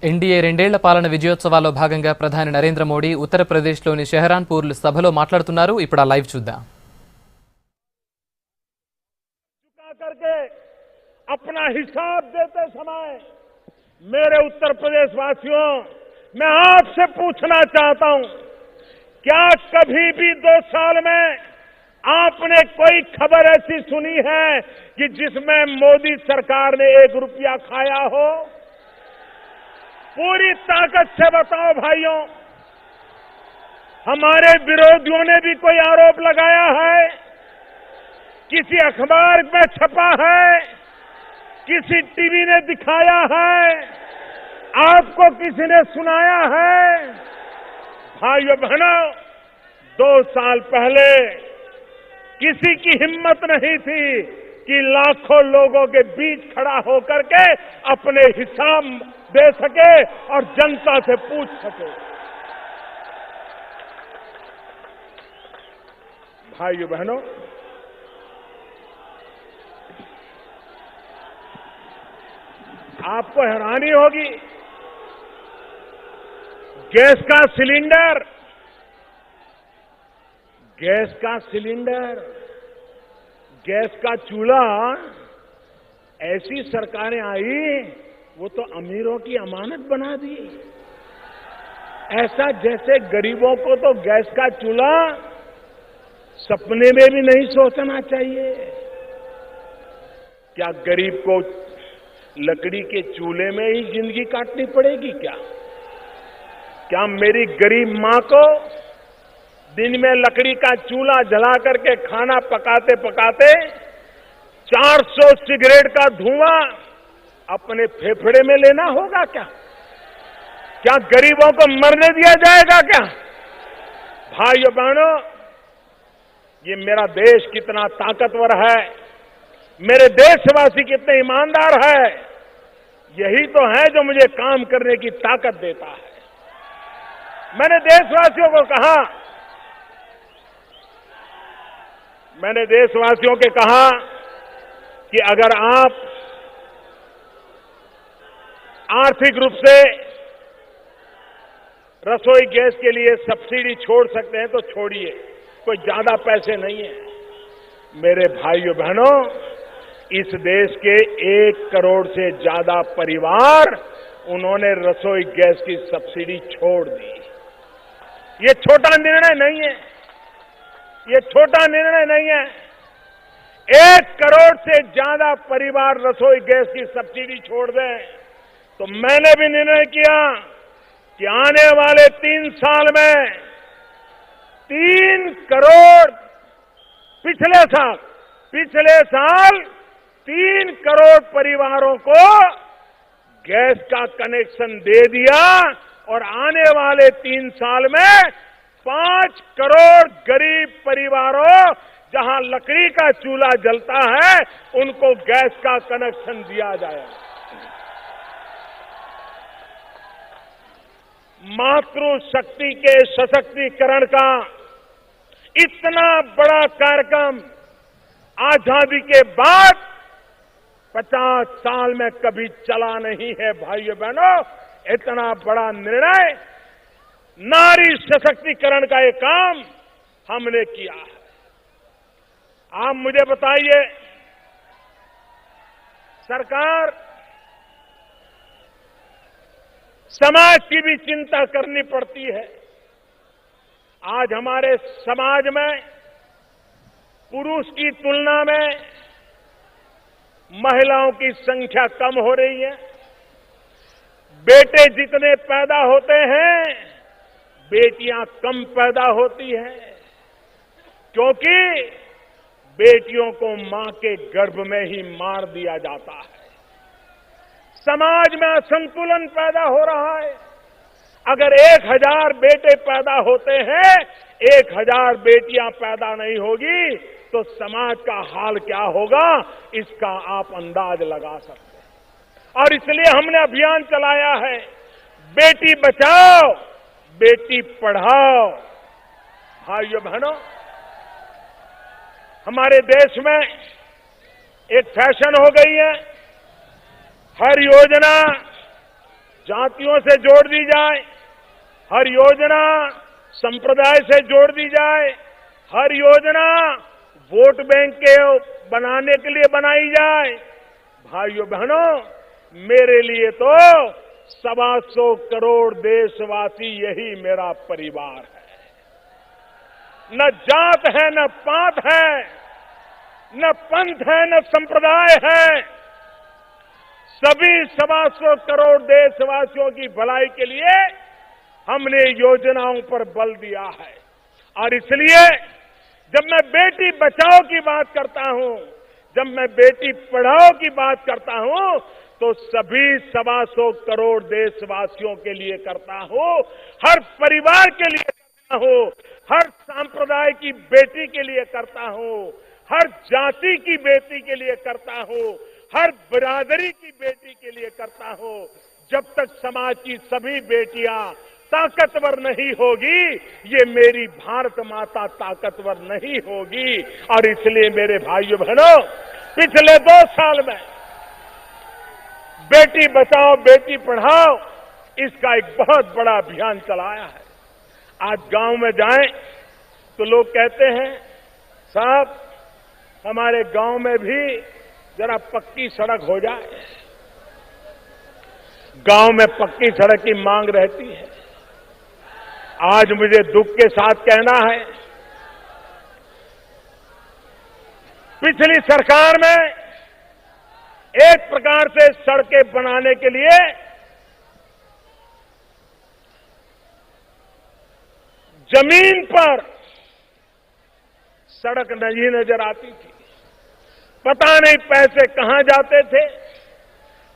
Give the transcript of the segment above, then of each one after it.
NDA రెండేళ్ల పాలన విజయోత్సవాల్లో భాగంగా ప్రధాని నరేంద్ర మోడీ ఉత్తరప్రదేశ్లోని షెహరాన్పూర్ సభలో మాట్లాడుతున్నారు. ఇప్పుడు ఆ లైవ్ చూద్దాం. अपना हिसाब देते समय मेरे उत्तर प्रदेश वासियों, मैं आपसे पूछना चाहता हूं, क्या कभी भी 2 साल में आपने कोई खबर ऐसी सुनी है कि जिसमें मोदी सरकार ने 1 रुपया खाया हो? पूरी ताकत से बताओ भाइयों, हमारे विरोधियों ने भी कोई आरोप लगाया है? किसी अखबार में छपा है? किसी टीवी ने दिखाया है? आपको किसी ने सुनाया है? भाइयों बहनों, 2 साल पहले किसी की हिम्मत नहीं थी कि लाखों लोगों के बीच खड़ा होकर के अपने हिसाब दे सके और जनता से पूछ सके. भाइयों बहनों, आपको हैरानी होगी, गैस का सिलेंडर, गैस का चूल्हा, ऐसी सरकारें आई वो तो अमीरों की अमानत बना दी. ऐसा जैसे गरीबों को तो गैस का चूल्हा सपने में भी नहीं सोचना चाहिए. क्या गरीब को लकड़ी के चूल्हे में ही जिंदगी काटनी पड़ेगी? क्या मेरी गरीब मां को दिन में लकड़ी का चूल्हा जला करके खाना पकाते पकाते 400 सिगरेट का धुआं अपने फेफड़े में लेना होगा? क्या गरीबों को मरने दिया जाएगा? क्या भाइयों बहनों, ये मेरा देश कितना ताकतवर है, मेरे देशवासी कितने ईमानदार है, यही तो है जो मुझे काम करने की ताकत देता है. मैंने देशवासियों के कहा कि अगर आप आर्थिक रूप से रसोई गैस के लिए सब्सिडी छोड़ सकते हैं तो छोड़िए, कोई ज्यादा पैसे नहीं है. मेरे भाइयों बहनों, इस देश के 1 करोड़ से ज्यादा परिवार उन्होंने रसोई गैस की सब्सिडी छोड़ दी. ये छोटा निर्णय नहीं है, ये छोटा निर्णय नहीं है. 1 करोड़ से ज्यादा परिवार रसोई गैस की सब्सिडी छोड़ दें तो मैंने भी निर्णय किया कि आने वाले 3 साल में 3 करोड़, पिछले साल 3 करोड़ परिवारों को गैस का कनेक्शन दे दिया और आने वाले 3 साल में 5 करोड़ गरीब परिवारों, जहां लकड़ी का चूल्हा जलता है, उनको गैस का कनेक्शन दिया जाएगा. मातृशक्ति के सशक्तिकरण का इतना बड़ा कार्यक्रम आजादी के बाद 50 साल में कभी चला नहीं है. भाइयों बहनों, इतना बड़ा निर्णय, नारी सशक्तिकरण का ये काम हमने किया है. आप मुझे बताइए, सरकार समाज की भी चिंता करनी पड़ती है. आज हमारे समाज में पुरुष की तुलना में महिलाओं की संख्या कम हो रही है. बेटे जितने पैदा होते हैं, बेटियां कम पैदा होती हैं, क्योंकि बेटियों को मां के गर्भ में ही मार दिया जाता है. समाज में असंतुलन पैदा हो रहा है. अगर 1000 बेटे पैदा होते हैं, 1000 बेटियां पैदा नहीं होगी तो समाज का हाल क्या होगा, इसका आप अंदाज लगा सकते हैं. और इसलिए हमने अभियान चलाया है, बेटी बचाओ बेटी पढ़ाओ. भाइयों बहनों, हमारे देश में एक फैशन हो गई है, हर योजना जातियों से जोड़ दी जाए, हर योजना संप्रदाय से जोड़ दी जाए, हर योजना वोट बैंक के बनाने के लिए बनाई जाए। भाइयों बहनों, मेरे लिए तो 125 करोड़ देशवासी यही मेरा परिवार है। न जात है, न पात है, न पंथ है, न संप्रदाय है। सभी 125 करोड़ देशवासियों की भलाई के लिए हमने योजनाओं पर बल दिया है। और इसलिए जब मैं बेटी बचाओ की बात करता हूं, जब मैं बेटी पढ़ाओ की बात करता हूं, तो सभी 125 करोड़ देशवासियों के लिए करता हूं, हर परिवार के लिए करता हूं, हर संप्रदाय की बेटी के लिए करता हूं, हर जाति की बेटी के लिए करता हूं, हर बिरादरी की बेटी के लिए करता हूं। जब तक समाज की सभी बेटियां ताकतवर नहीं होगी, ये मेरी भारत माता ताकतवर नहीं होगी। और इसलिए मेरे भाइयों बहनों, पिछले 2 साल में बेटी बचाओ बेटी पढ़ाओ इसका एक बहुत बड़ा अभियान चलाया है। आज गांव में जाएं तो लोग कहते हैं, साहब हमारे गांव में भी जरा पक्की सड़क हो जाए। गांव में पक्की सड़क की मांग रहती है। आज मुझे दुख के साथ कहना है, पिछली सरकार में एक प्रकार से सड़कें बनाने के लिए जमीन पर सड़क नहीं नजर आती थी। पता नहीं पैसे कहां जाते थे,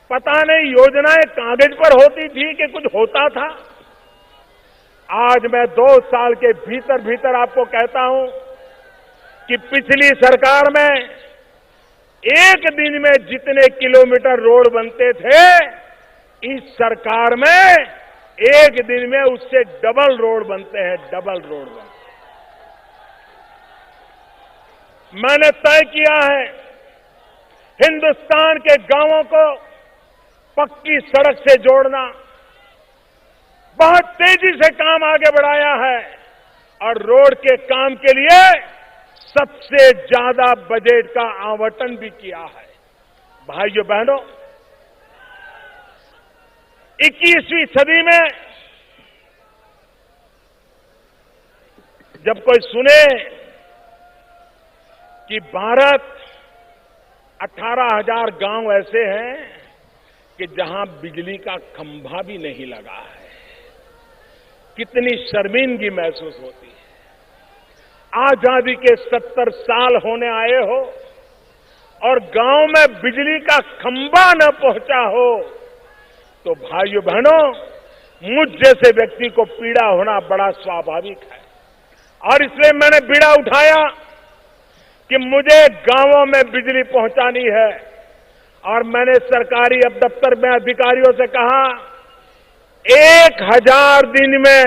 पता नहीं योजनाएं कागज पर होती थी कि कुछ होता था। आज मैं 2 साल के भीतर भीतर आपको कहता हूं कि पिछली सरकार में एक दिन में जितने किलोमीटर रोड बनते थे, इस सरकार में एक दिन में उससे डबल रोड बनते हैं, डबल रोड बनते हैं। मैंने तय किया है हिंदुस्तान के गांवों को पक्की सड़क से जोड़ना। बहुत तेजी से काम आगे बढ़ाया है और रोड के काम के लिए सबसे ज्यादा बजट का आवंटन भी किया है। भाइयों बहनों, 21वीं सदी में जब कोई सुने कि भारत 18,000 गांव ऐसे हैं कि जहां बिजली का खंभा भी नहीं लगा है, कितनी शर्मिंदगी महसूस होती है। आजादी के 70 साल होने आए हो और गांव में बिजली का खंभा न पहुंचा हो, तो भाइयों बहनों, मुझ जैसे व्यक्ति को पीड़ा होना बड़ा स्वाभाविक है। और इसलिए मैंने बीड़ा उठाया कि मुझे गांवों में बिजली पहुंचानी है। और मैंने सरकारी दफ्तर में अधिकारियों से कहा, 1000 दिन में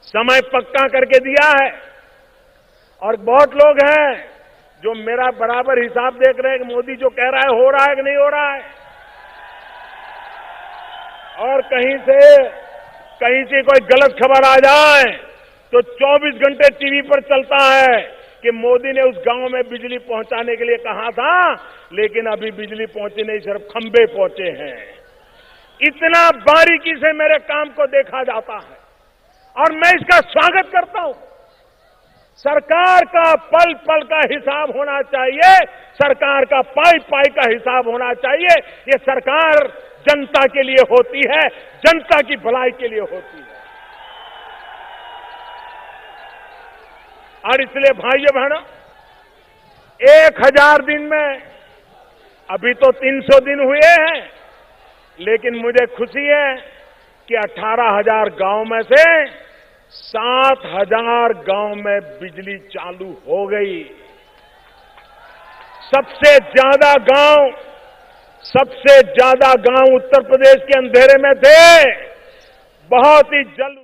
समय पक्का करके दिया है। और बहुत लोग हैं जो मेरा बराबर हिसाब देख रहे हैं कि मोदी जो कह रहा है हो रहा है कि नहीं हो रहा है। और कहीं से कोई गलत खबर आ जाए तो 24 घंटे टीवी पर चलता है कि मोदी ने उस गांव में बिजली पहुंचाने के लिए कहा था, लेकिन अभी बिजली पहुंची नहीं, सिर्फ खंभे पहुंचे हैं। इतना बारीकी से मेरे काम को देखा जाता है और मैं इसका स्वागत करता हूं। सरकार का पल पल का हिसाब होना चाहिए, सरकार का पाई पाई का हिसाब होना चाहिए। ये सरकार जनता के लिए होती है, जनता की भलाई के लिए होती है। और इसलिए भाइयों बहनों, 1000 दिन में, अभी तो 300 दिन हुए हैं, लेकिन मुझे खुशी है कि 18,000 गांव में से 7,000 गांव में बिजली चालू हो गई। सबसे ज्यादा गांव उत्तर प्रदेश के अंधेरे में थे। बहुत ही जल्द